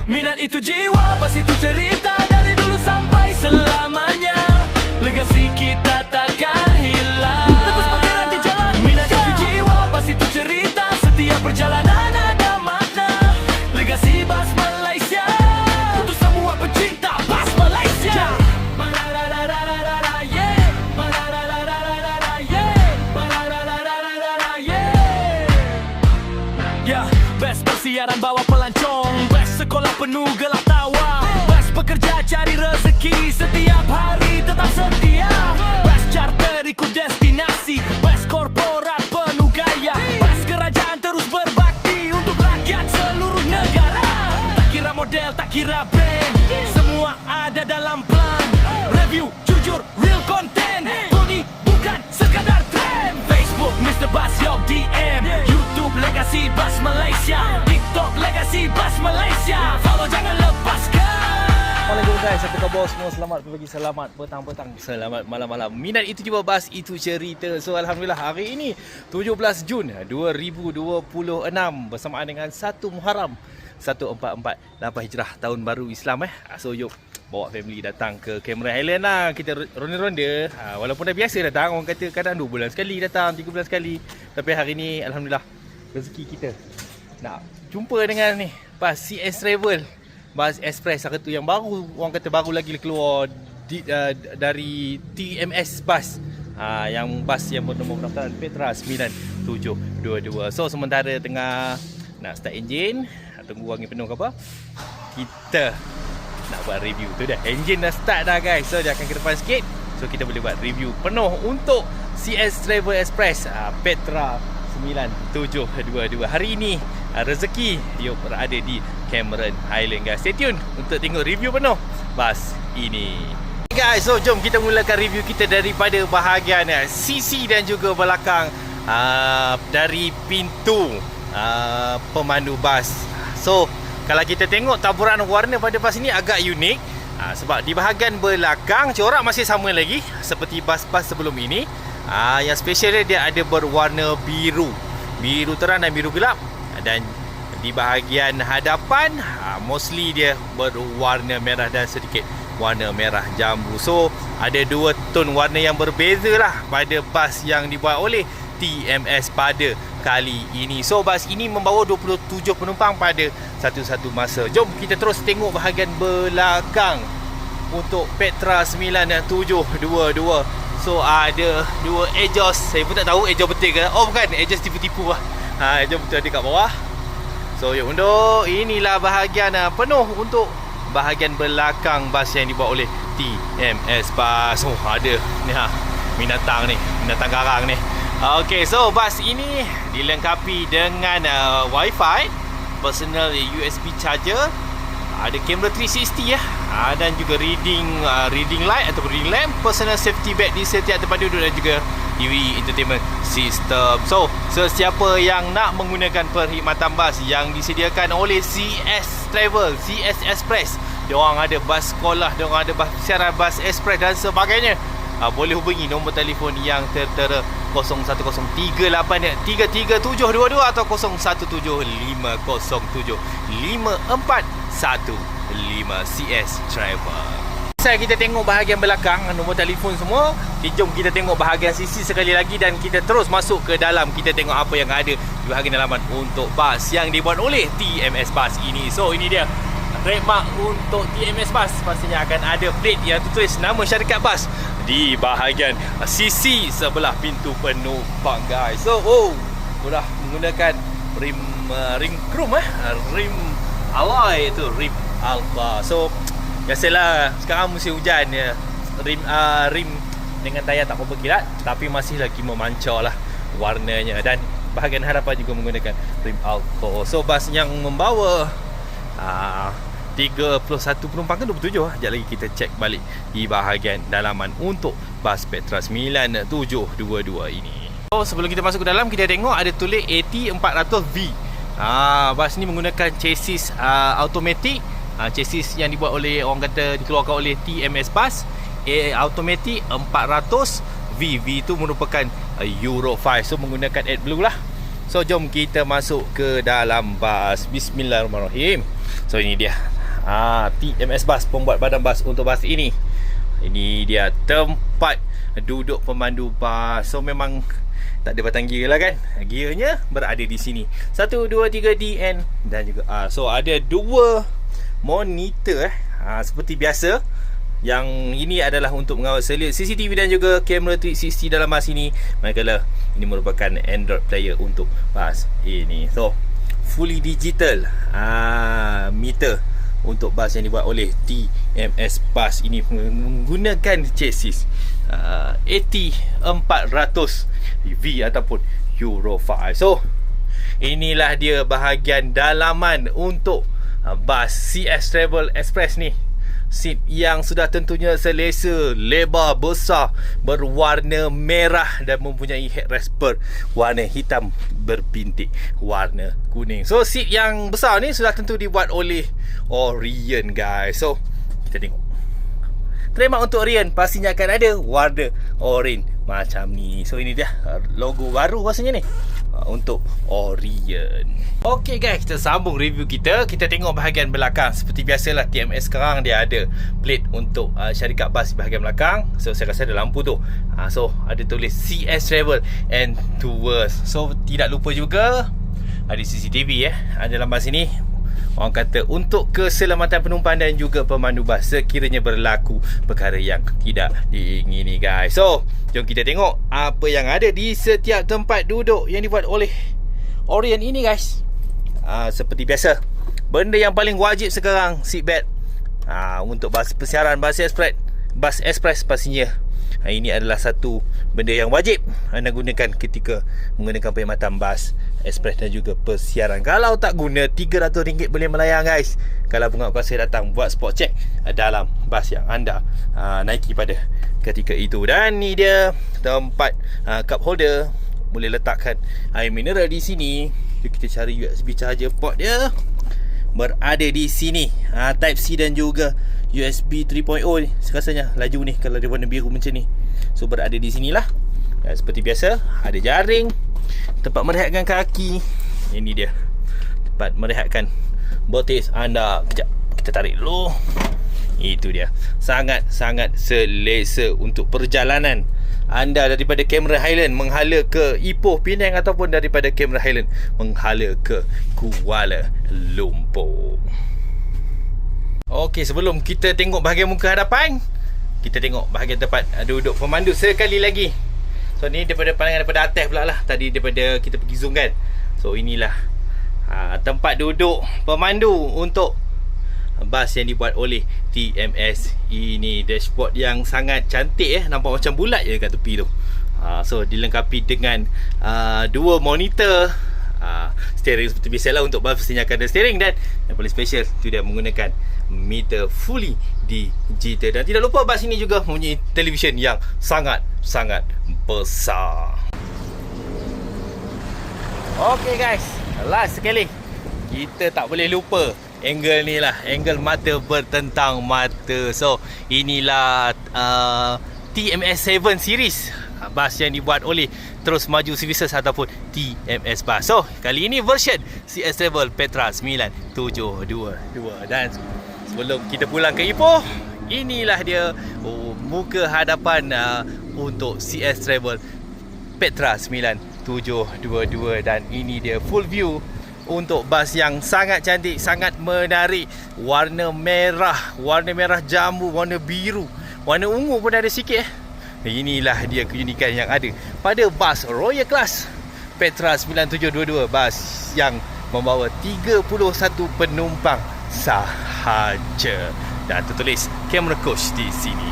Minat itu jiwa, pas itu cerita dari dulu sampai selamanya. Legasi kita takkan hilang. Tebus parkiran di jalan. Minat itu jiwa, pas itu cerita. Setiap perjalanan ada makna. Legasi bas Malaysia untuk semua pecinta bas Malaysia. Best persiaran bawa pelancong, best sekolah penuh gelak tawa, best pekerja cari rezeki setiap hari tetap setia, best charter ikut destinasi, best korporat penuh gaya, best kerajaan terus berbakti untuk rakyat seluruh negara. Tak kira model, tak kira brand, semua ada dalam plan. Review, jujur, real content, Tony bukan sekadar trend. Facebook, Mr. Bas Yok DM, YouTube, Legasi Bas Malaysia, TikTok, Legasi Bas Malaysia. Follow, jangan lepaskan. Assalamualaikum guys, apa khabar semua? Selamat pagi, selamat petang-petang, selamat malam-malam. Minat itu juga bas, itu cerita. So Alhamdulillah hari ini 17 Jun 2026 bersamaan dengan 1 Muharram 1448 Hijrah, tahun baru Islam So yuk bawa family datang ke Cameron Highland lah. Kita ronda-ronda. Walaupun dah biasa datang, orang kata kadang 2 bulan sekali datang, 3 bulan sekali. Tapi hari ni Alhamdulillah rezeki kita nak jumpa dengan ni bas CS Travel, bas Express satu yang baru, orang kata baru lagi keluar dari TMS Bus. Yang bas yang bernombor pendaftaran Petra 9722. So sementara tengah nak start enjin, tunggu angin penuh ke apa, kita nak buat review tu dah. Enjin dah start dah guys. So dia akan ke depan sikit. So kita boleh buat review penuh untuk CS Travel Express Petra 9722. Hari ini rezeki yuk berada di Cameron Highland guys. Stay tune untuk tengok review penuh bas ini. Guys, so jom kita mulakan review kita daripada bahagian sisi dan juga belakang dari pintu pemandu bas. So kalau kita tengok taburan warna pada bas ini agak unik, sebab di bahagian belakang corak masih sama lagi seperti bas-bas sebelum ini. Yang special dia ada berwarna biru, biru terang dan biru gelap. Dan di bahagian hadapan mostly dia berwarna merah dan sedikit warna merah jambu. So ada 2 tone warna yang berbeza lah pada bas yang dibuat oleh TMS pada kali ini. So bas ini membawa 27 penumpang pada satu-satu masa. Jom kita terus tengok bahagian belakang untuk Petra 9722. So ada 2 exhaust. Saya pun tak tahu exhaust betul ke. Oh bukan, exhaust tipu-tipu lah. Jom betul ada kat bawah. So yuk untuk inilah bahagian penuh untuk bahagian belakang bas yang dibawa oleh TMS Bus. Oh ada ni binatang garang ni. Okay, so bas ini dilengkapi dengan Wi-Fi, personal USB charger, ada kamera 360 dan juga reading light atau reading lamp, personal safety belt di setiap tempat duduk dan juga DVD entertainment system. So sesiapa yang nak menggunakan perkhidmatan bas yang disediakan oleh CS Travel, CS Express, diorang ada bas sekolah, diorang ada bas siaran, bas express dan sebagainya, boleh hubungi nombor telefon yang tertera 0103833722 atau 0175075415 CS Travel. Kita tengok bahagian belakang, nombor telefon semua. Jom kita tengok bahagian sisi sekali lagi dan kita terus masuk ke dalam. Kita tengok apa yang ada di bahagian dalaman untuk bas yang dibuat oleh TMS Bus ini. So ini dia trademark untuk TMS Bus. Pastinya akan ada plate yang tertulis nama syarikat bas di bahagian sisi sebelah pintu penumpang guys. So sudah menggunakan rim chrome rim alloy itu, rim alpha. So biasalah sekarang musim hujan ya, rim dengan tayar tak apa kilat, tapi masih lagi memancar lah warnanya. Dan bahagian hadapan juga menggunakan rim alpha. So bas yang membawa 31 penumpang ke 27 Sekejap lagi kita cek balik di bahagian dalaman untuk bas Petra 9722 ini. So sebelum kita masuk ke dalam, kita tengok ada tulis AT400V. Bas ni menggunakan chassis automatic, chassis yang dibuat oleh, orang kata dikeluarkan oleh TMS Bus, automatic 400V. V itu merupakan Euro 5, so menggunakan AdBlue lah. So jom kita masuk ke dalam bas. Bismillahirrahmanirrahim. So ini dia TMS Bus, pembuat badan bas untuk bas ini. Ini dia tempat duduk pemandu bas. So memang tak ada batang gear lah kan. Gearnya berada di sini. 1, 2, 3 DN dan juga so ada 2 monitor seperti biasa. Yang ini adalah untuk mengawal selit CCTV dan juga kamera 360 dalam bas ini. Manakala ini merupakan Android player untuk bas ini. So fully digital meter untuk bas yang dibuat oleh TMS Bus ini menggunakan chassis AT400 V ataupun Euro 5. So inilah dia bahagian dalaman untuk bas CS Travel Express ni. Seat yang sudah tentunya selesa, lebar, besar, berwarna merah dan mempunyai headrest berwarna hitam berbintik warna kuning. So seat yang besar ni sudah tentu dibuat oleh Orient guys. So kita tengok trademark untuk Orient pastinya akan ada warna orange macam ni. So ini dia logo baru rasanya ni untuk Orient. Okey guys, kita sambung review kita. Kita tengok bahagian belakang. Seperti biasalah TMS sekarang dia ada plate untuk syarikat bas di bahagian belakang. So saya rasa ada lampu tu. So ada tulis CS Travel and Tours. So tidak lupa juga ada CCTV dalam bas ini. Orang kata untuk keselamatan penumpang dan juga pemandu bas sekiranya berlaku perkara yang tidak diingini guys. So jom kita tengok apa yang ada di setiap tempat duduk yang dibuat oleh Orient ini guys. Seperti biasa, benda yang paling wajib sekarang seat belt. Untuk bas persiaran bas express pastinya ini adalah satu benda yang wajib anda gunakan ketika menggunakan perkhidmatan bas express dan juga persiaran. Kalau tak guna, RM300 boleh melayang guys kalau penguat kuasa datang buat spot check dalam bas yang anda naiki pada ketika itu. Dan ni dia tempat cup holder, boleh letakkan air mineral di sini. Jom kita cari USB charger port dia, berada di sini. Type C dan juga USB 3.0 ni. Rasanya laju ni kalau dia warna biru macam ni. So berada di sinilah. Dan seperti biasa ada jaring, tempat merehatkan kaki. Ini dia tempat merehatkan betis anda. Kejap, kita tarik dulu. Itu dia. Sangat-sangat selesa untuk perjalanan anda daripada Cameron Highland menghala ke Ipoh, Penang ataupun daripada Cameron Highland menghala ke Kuala Lumpur. Okey, sebelum kita tengok bahagian muka hadapan, kita tengok bahagian tempat duduk pemandu sekali lagi. So ni daripada pandangan daripada atas pula lah. Tadi daripada kita pergi zoom kan. So inilah tempat duduk pemandu untuk bas yang dibuat oleh TMS ini. Dashboard yang sangat cantik nampak macam bulat je kat tepi tu. So dilengkapi dengan 2 monitor. Steering seperti biasalah untuk bas pastinya akan ada steering. Dan yang paling special tu dia menggunakan meter fully digital. Dan tidak lupa bas ini juga mempunyai televisyen yang sangat-sangat besar. Okay guys, last sekali kita tak boleh lupa angle ni lah, angle mata bertentang mata. So inilah TMS 7 series, bas yang dibuat oleh Terus Maju Services ataupun TMS Bus. So kali ini version CS Travel Petra 972. Dan sebelum kita pulang ke Ipoh, inilah dia muka hadapan untuk CS Travel Petra 9722. Dan ini dia full view untuk bas yang sangat cantik, sangat menarik. Warna merah jambu, warna biru, warna ungu pun ada sikit. Inilah dia keunikan yang ada pada bas Royal Class Petra 9722, bas yang membawa 31 penumpang sahaja. Dan tertulis Camera Coach di sini.